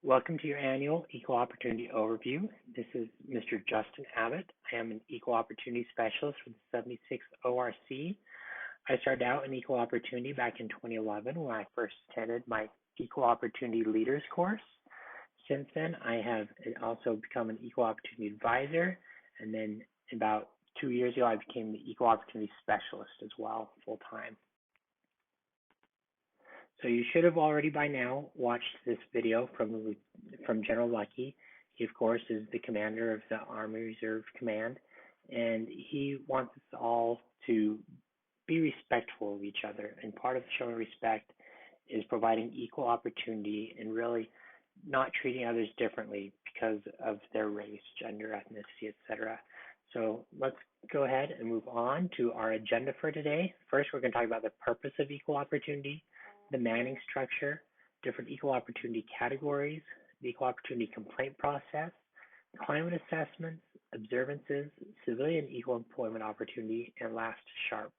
Welcome to your annual Equal Opportunity Overview. This is Mr. Justin Abbott. I am an Equal Opportunity Specialist for the 76th ORC. I started out in Equal Opportunity back in 2011 when I first attended my Equal Opportunity Leaders course. Since then, I have also become an Equal Opportunity Advisor, and then about 2 years ago, I became the Equal Opportunity Specialist as well, full-time. So you should have already by now watched this video from General Lucky. He, of course, is the commander of the Army Reserve Command, and he wants us all to be respectful of each other. And part of showing respect is providing equal opportunity and really not treating others differently because of their race, gender, ethnicity, etc. So let's go ahead and move on to our agenda for today. First, we're going to talk about the purpose of equal opportunity, the manning structure, different equal opportunity categories, the equal opportunity complaint process, climate assessments, observances, civilian equal employment opportunity, and last, SHARP.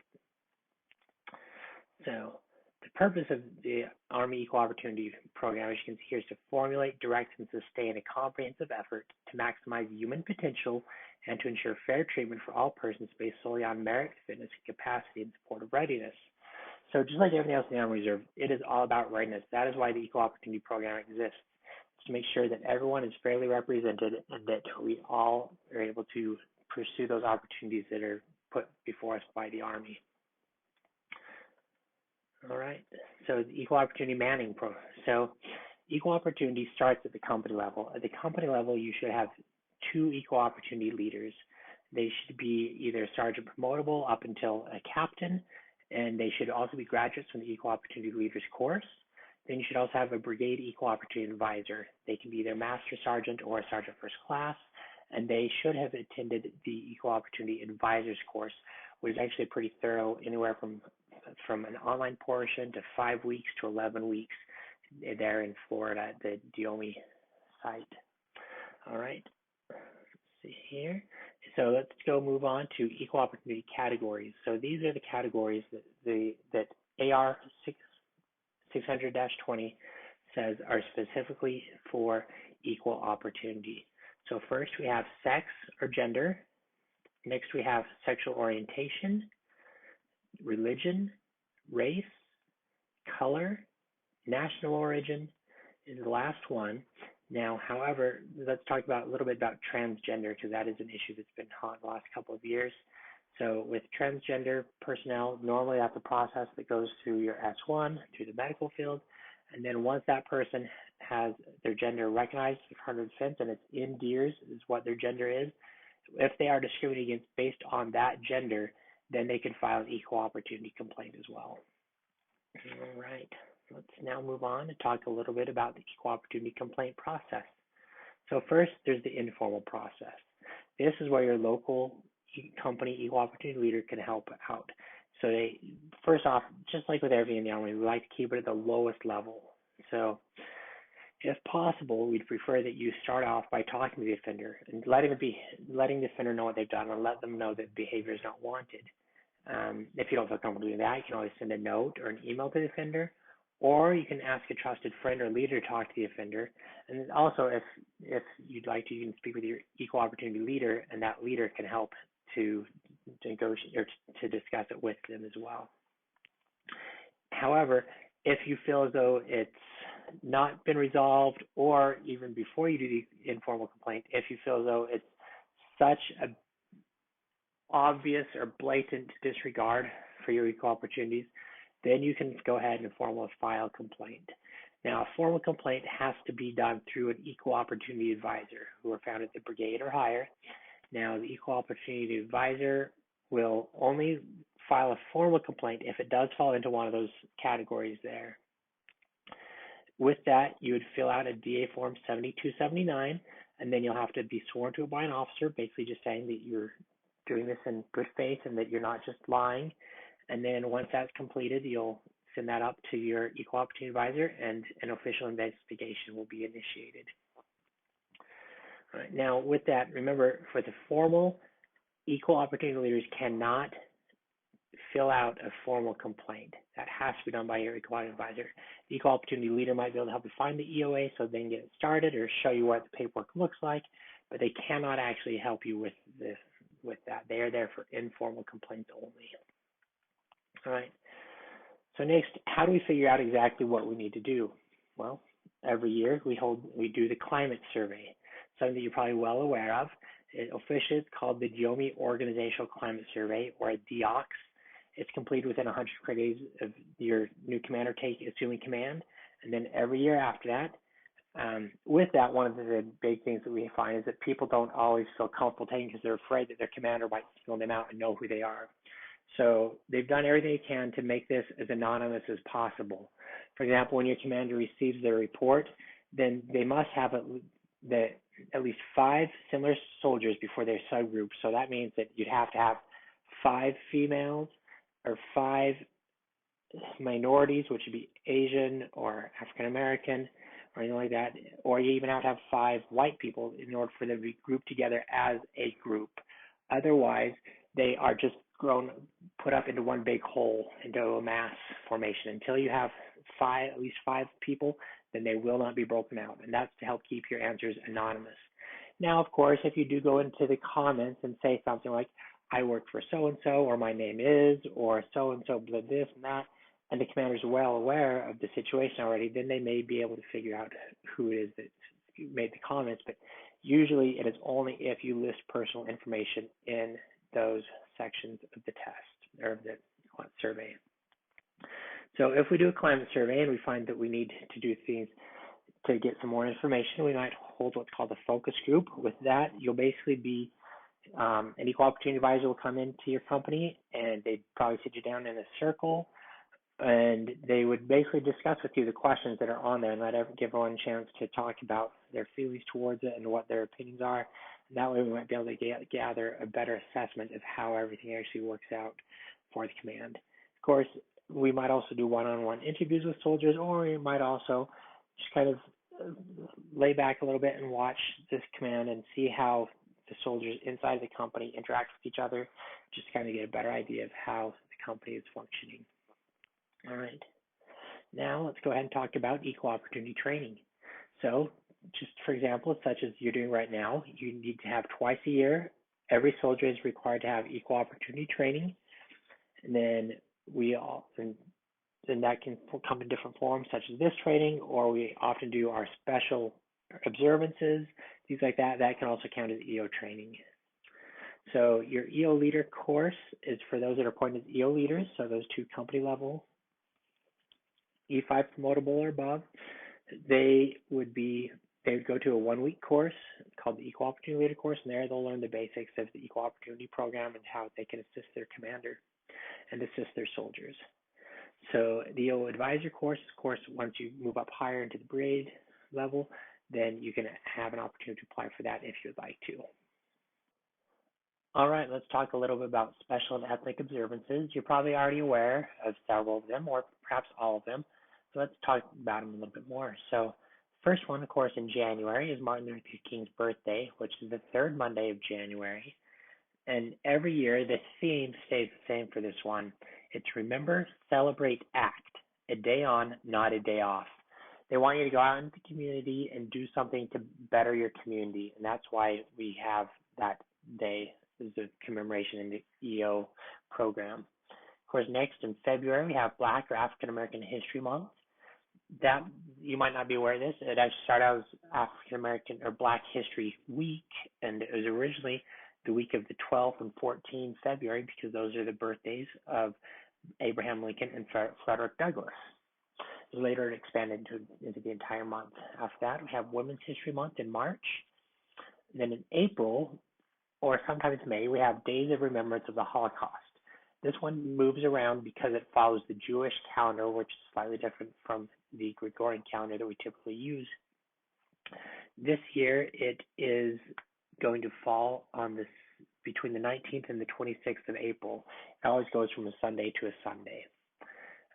So the purpose of the Army Equal Opportunity Program, as you can see here, is to formulate, direct, and sustain a comprehensive effort to maximize human potential and to ensure fair treatment for all persons based solely on merit, fitness, capacity, and supportive readiness. So just like everything else in the Army Reserve, it is all about readiness. That is why the Equal Opportunity Program exists, to make sure that everyone is fairly represented and that we all are able to pursue those opportunities that are put before us by the Army. All right, so the Equal Opportunity Manning Program. So equal opportunity starts at the company level. At the company level, you should have 2 equal opportunity leaders. They should be either sergeant promotable up until a captain, and they should also be graduates from the Equal Opportunity Leaders course. Then you should also have a brigade equal opportunity advisor. They can be either master sergeant or a sergeant first class, and they should have attended the Equal Opportunity Advisors course, which is actually pretty thorough, anywhere from an online portion to 5 weeks to 11 weeks there in Florida at the Diomi site. All right, let's see here. So let's go move on to equal opportunity categories. So these are the categories that AR 600-20 says are specifically for equal opportunity. So first we have sex or gender. Next we have sexual orientation, religion, race, color, national origin is the last one. Now, however, let's talk about a little bit about transgender, because that is an issue that's been hot the last couple of years. So with transgender personnel, normally that's a process that goes through your S1, through the medical field, and then once that person has their gender recognized for defense and it's in DEERS is what their gender is, if they are discriminated against based on that gender, then they can file an equal opportunity complaint as well. All right. Let's now move on and talk a little bit about the equal opportunity complaint process. So first, there's the informal process. This is where your local company equal opportunity leader can help out. So they, first off, just like with everything in the Army, we like to keep it at the lowest level. So if possible, we'd prefer that you start off by talking to the offender and letting the offender know what they've done and let them know that behavior is not wanted. If you don't feel comfortable doing that, you can always send a note or an email to the offender, or you can ask a trusted friend or leader to talk to the offender. And also, if you'd like to, you can speak with your equal opportunity leader, and that leader can help to negotiate or to discuss it with them as well. However, if you feel as though it's not been resolved, or even before you do the informal complaint, if you feel as though it's such a obvious or blatant disregard for your equal opportunities, then you can go ahead and formally file a complaint. Now, a formal complaint has to be done through an equal opportunity advisor who are found at the brigade or higher. Now, the equal opportunity advisor will only file a formal complaint if it does fall into one of those categories there. With that, you would fill out a DA form 7279, and then you'll have to be sworn to it by an officer, basically just saying that you're doing this in good faith and that you're not just lying. And then once that's completed, you'll send that up to your equal opportunity advisor and an official investigation will be initiated. All right, now with that, remember, for the formal, equal opportunity leaders cannot fill out a formal complaint. That has to be done by your equal advisor. The equal opportunity leader might be able to help you find the EOA so they can get it started or show you what the paperwork looks like, but they cannot actually help you with that. They are there for informal complaints only. All right. So next, how do we figure out exactly what we need to do? Well, every year we do the climate survey, something that you're probably well aware of. Officially, it's called the GEOMI Organizational Climate Survey, or a DOCS. It's completed within 100 days of your new commander assuming command, and then every year after that. With that, one of the big things that we find is that people don't always feel comfortable taking because they're afraid that their commander might single them out and know who they are. So they've done everything they can to make this as anonymous as possible. For example, when your commander receives their report, then they must have at least 5 similar soldiers before their subgroup. So that means that you'd have to have 5 females or 5 minorities, which would be Asian or African American or anything like that, or you even have to have 5 white people in order for them to be grouped together as a group. Otherwise, they are just put up into one big hole, into a mass formation. Until you have at least 5 people, then they will not be broken out, and that's to help keep your answers anonymous. Now, of course, if you do go into the comments and say something like, I work for so-and-so, or my name is, or so-and-so did this and that, and the commander is well aware of the situation already, then they may be able to figure out who it is that made the comments, but usually it is only if you list personal information in those sections of the test or of the survey. So if we do a climate survey and we find that we need to do things to get some more information, we might hold what's called a focus group. With that, you'll basically be an equal opportunity advisor will come into your company and they'd probably sit you down in a circle and they would basically discuss with you the questions that are on there and give everyone a chance to talk about their feelings towards it and what their opinions are. And that way we might be able to gather a better assessment of how everything actually works out for the command. Of course, we might also do one-on-one interviews with soldiers, or we might also just kind of lay back a little bit and watch this command and see how the soldiers inside the company interact with each other, just to kind of get a better idea of how the company is functioning. All right. Now let's go ahead and talk about equal opportunity training. So just for example, such as you're doing right now, you need to have twice a year. Every soldier is required to have equal opportunity training. And then then that can come in different forms, such as this training, or we often do our special observances, things like that. That can also count as EO training. So your EO leader course is for those that are appointed as EO leaders, so those 2 company level, E5 promotable or above. They would go to a 1-week course called the Equal Opportunity Leader course, and there they'll learn the basics of the Equal Opportunity program and how they can assist their commander and assist their soldiers. So the EO advisor course, of course, once you move up higher into the brigade level, then you can have an opportunity to apply for that if you'd like to. All right, let's talk a little bit about special and ethnic observances. You're probably already aware of several of them, or perhaps all of them. So let's talk about them a little bit more. So first one, of course, in January is Martin Luther King's birthday, which is the 3rd Monday of January. And every year, the theme stays the same for this one. It's Remember, Celebrate, Act. A day on, not a day off. They want you to go out into the community and do something to better your community. And that's why we have that day as a commemoration in the EO program. Of course, next in February, we have Black or African American History Month. That, you might not be aware of this, it actually started out as African American or Black History Week, and it was originally the week of the 12th and 14th February because those are the birthdays of Abraham Lincoln and Frederick Douglass. Later it expanded into the entire month. After that, we have Women's History Month in March. And then in April, or sometimes May, we have Days of Remembrance of the Holocaust. This one moves around because it follows the Jewish calendar, which is slightly different from the Gregorian calendar that we typically use. This year, it is going to fall on between the 19th and the 26th of April. It always goes from a Sunday to a Sunday.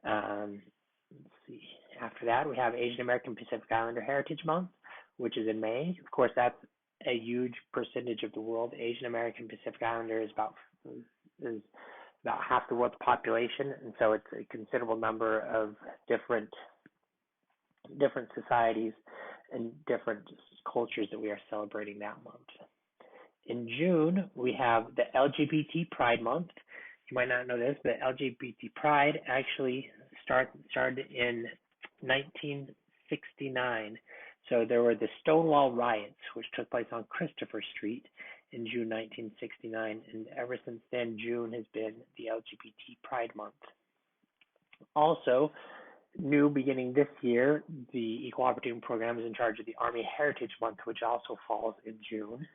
Let's see. After that, we have Asian American Pacific Islander Heritage Month, which is in May. Of course, that's a huge percentage of the world. Asian American Pacific Islander is about about half the world's population, and so it's a considerable number of different societies and different cultures that we are celebrating that month. In June, we have the LGBT Pride Month. You might not know this, but LGBT Pride actually started in 1969. So there were the Stonewall riots, which took place on Christopher Street in June 1969, and ever since then, June has been the LGBT Pride Month. Also, new beginning this year, the Equal Opportunity Program is in charge of the Army Heritage Month, which also falls in June.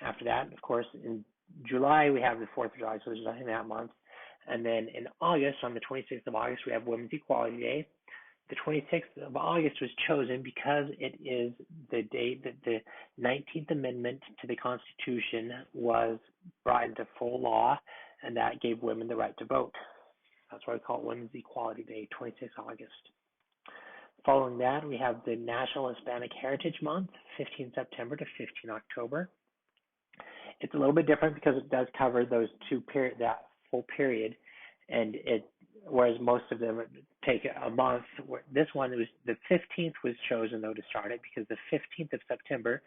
After that, of course, in July, we have the 4th of July, so there's nothing that month. And then in August, on the 26th of August, we have Women's Equality Day. The 26th of August was chosen because it is the date that the 19th Amendment to the Constitution was brought into full law, and that gave women the right to vote. That's why we call it Women's Equality Day, 26th August. Following that, we have the National Hispanic Heritage Month, 15 September to 15 October. It's a little bit different because it does cover those that full period, and whereas most of them take a month. This one was the 15th was chosen though to start it because the 15th of September,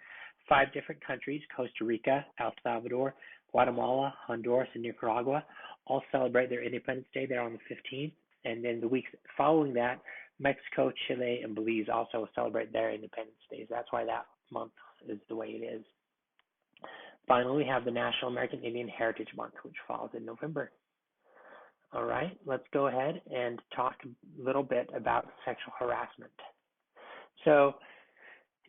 5 different countries, Costa Rica, El Salvador, Guatemala, Honduras, and Nicaragua, all celebrate their Independence Day there on the 15th. And then the weeks following that, Mexico, Chile, and Belize also celebrate their Independence Days. That's why that month is the way it is. Finally, we have the National American Indian Heritage Month, which falls in November. All right, let's go ahead and talk a little bit about sexual harassment. So,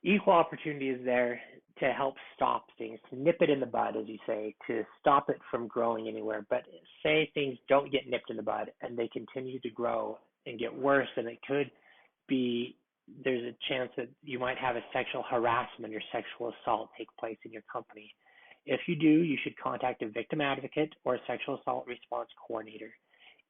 equal opportunity is there to help stop things, to nip it in the bud, as you say, to stop it from growing anywhere. But say things don't get nipped in the bud and they continue to grow and get worse, and it could be, there's a chance that you might have a sexual harassment or sexual assault take place in your company. If you do, you should contact a victim advocate or a sexual assault response coordinator.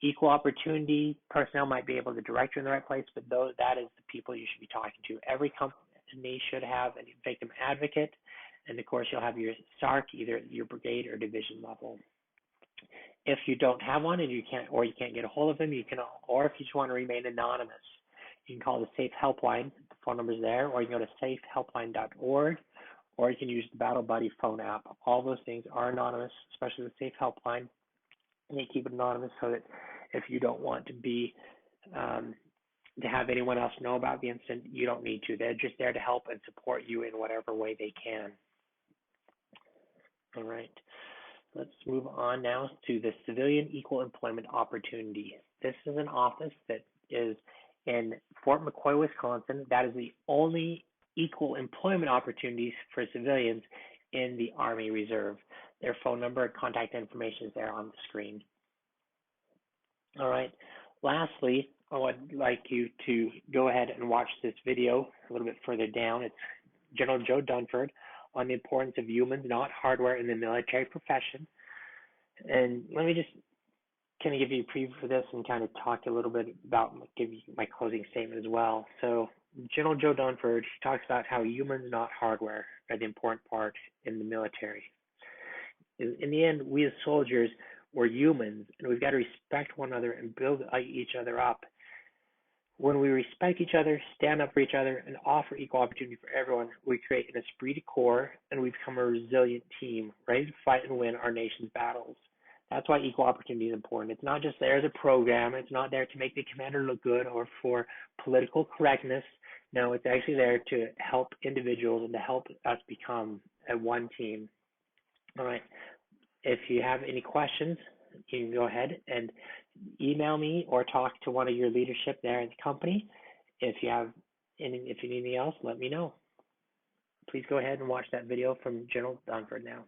Equal opportunity personnel might be able to direct you in the right place, but that is the people you should be talking to. Every company should have a victim advocate, and of course you'll have your SARC, either at your brigade or division level. If you don't have one and you can't get a hold of them, or if you just want to remain anonymous, you can call the SAFE helpline. The phone number is there, or you can go to safehelpline.org, or you can use the Battle Buddy phone app. All those things are anonymous, especially the SAFE helpline. And you keep it anonymous so that if you don't want to be to have anyone else know about the incident, you don't need to. They're just there to help and support you in whatever way they can. All right. Let's move on now to the Civilian Equal Employment Opportunity. This is an office that is in Fort McCoy, Wisconsin. That is the only equal employment opportunities for civilians in the Army Reserve. Their phone number and contact information is there on the screen. All right. Lastly, I would like you to go ahead and watch this video a little bit further down. It's General Joe Dunford on the importance of humans, not hardware, in the military profession. And let me just kind of give you a preview for this and kind of talk a little bit about, give you my closing statement as well. So General Joe Dunford talks about how humans, not hardware, are the important part in the military. In the end, we as soldiers, we're humans, and we've got to respect one another and build each other up. When we respect each other, stand up for each other, and offer equal opportunity for everyone, we create an esprit de corps, and we become a resilient team, ready to fight and win our nation's battles. That's why equal opportunity is important. It's not just there as a program. It's not there to make the commander look good or for political correctness. No, it's actually there to help individuals and to help us become a one team. All right. If you have any questions, you can go ahead and email me or talk to one of your leadership there at the company. If you need anything else, let me know. Please go ahead and watch that video from General Dunford now.